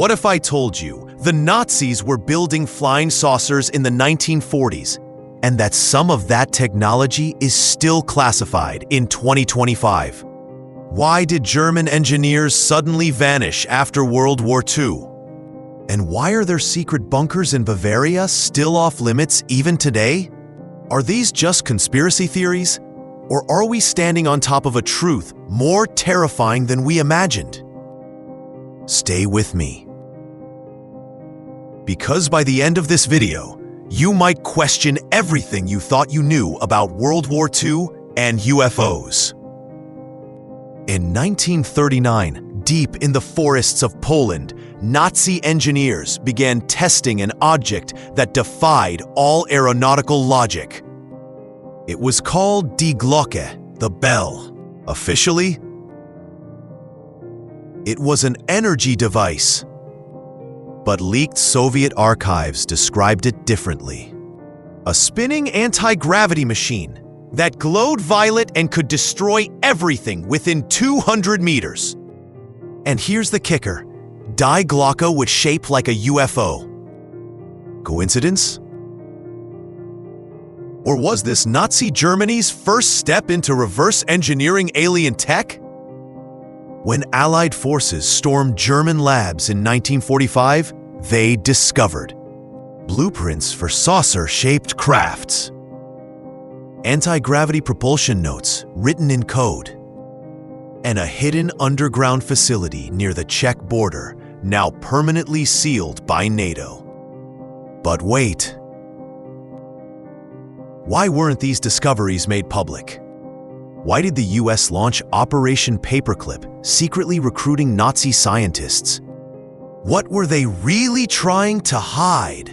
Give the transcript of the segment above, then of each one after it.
What if I told you the Nazis were building flying saucers in the 1940s and that some of that technology is still classified in 2025? Why did German engineers suddenly vanish after World War II? And why are their secret bunkers in Bavaria still off limits even today? Are these just conspiracy theories? Or are we standing on top of a truth more terrifying than we imagined? Stay with me. Because by the end of this video, you might question everything you thought you knew about World War II and UFOs. In 1939, deep in the forests of Poland, Nazi engineers began testing an object that defied all aeronautical logic. It was called Die Glocke, the bell. Officially, it was an energy device. But leaked Soviet archives described it differently. A spinning anti-gravity machine that glowed violet and could destroy everything within 200 meters. And here's the kicker: Die Glocke would shape like a UFO. Coincidence? Or was this Nazi Germany's first step into reverse engineering alien tech? When Allied forces stormed German labs in 1945, they discovered blueprints for saucer-shaped crafts, anti-gravity propulsion notes written in code, and a hidden underground facility near the Czech border, now permanently sealed by NATO. But wait. Why weren't these discoveries made public? Why did the US launch Operation Paperclip, secretly recruiting Nazi scientists? What were they really trying to hide?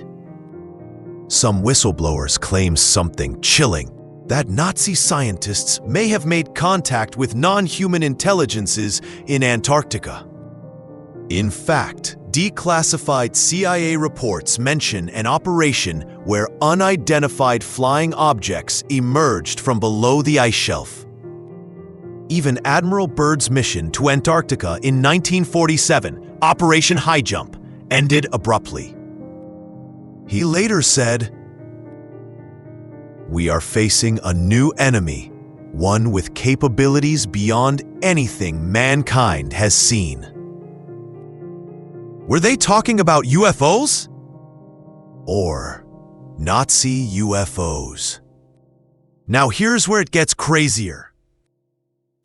Some whistleblowers claim something chilling, that Nazi scientists may have made contact with non-human intelligences in Antarctica. In fact, declassified CIA reports mention an operation where unidentified flying objects emerged from below the ice shelf. Even Admiral Byrd's mission to Antarctica in 1947, Operation High Jump, ended abruptly. He later said, "We are facing a new enemy, one with capabilities beyond anything mankind has seen." Were they talking about UFOs? Or Nazi UFOs? Now here's where it gets crazier.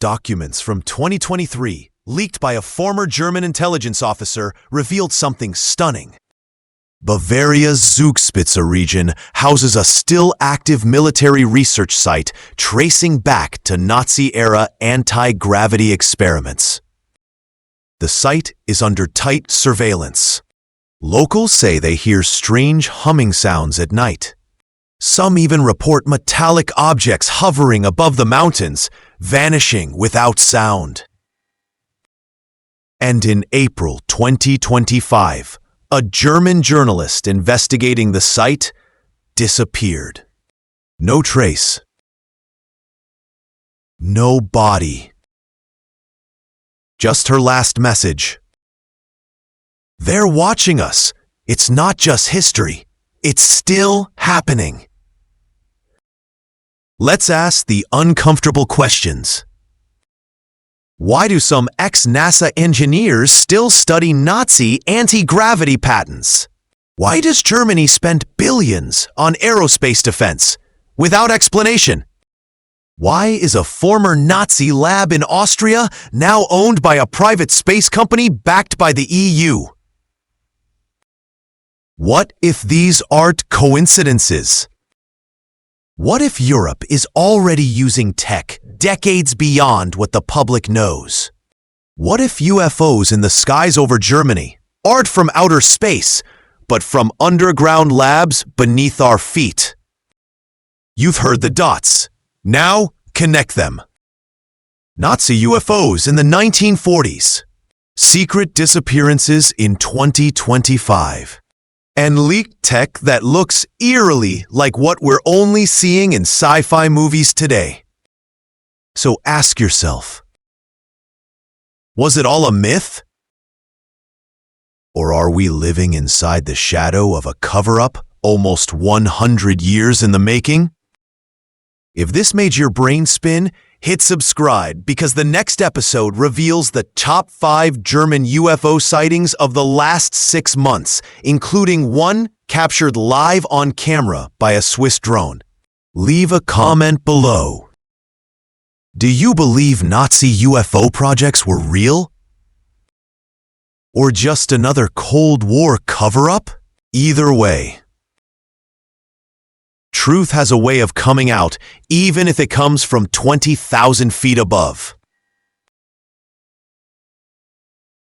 Documents from 2023, leaked by a former German intelligence officer, revealed something stunning. Bavaria's Zugspitze region houses a still-active military research site tracing back to Nazi-era anti-gravity experiments. The site is under tight surveillance. Locals say they hear strange humming sounds at night. Some even report metallic objects hovering above the mountains, vanishing without sound. And in April 2025, a German journalist investigating the site disappeared. No trace. No body. Just her last message. "They're watching us. It's not just history. It's still happening." Let's ask the uncomfortable questions. Why do some ex-NASA engineers still study Nazi anti-gravity patents? Why does Germany spend billions on aerospace defense without explanation? Why is a former Nazi lab in Austria now owned by a private space company backed by the EU? What if these aren't coincidences? What if Europe is already using tech decades beyond what the public knows? What if UFOs in the skies over Germany aren't from outer space, but from underground labs beneath our feet? You've heard the dots. Now connect them. Nazi UFOs in the 1940s. Secret disappearances in 2025. And leaked tech that looks eerily like what we're only seeing in sci-fi movies today. So ask yourself, was it all a myth? Or are we living inside the shadow of a cover-up almost 100 years in the making? If this made your brain spin, hit subscribe because the next episode reveals the top 5 German UFO sightings of the last 6 months, including one captured live on camera by a Swiss drone. Leave a comment below. Do you believe Nazi UFO projects were real? Or just another Cold War cover-up? Either way, truth has a way of coming out, even if it comes from 20,000 feet above.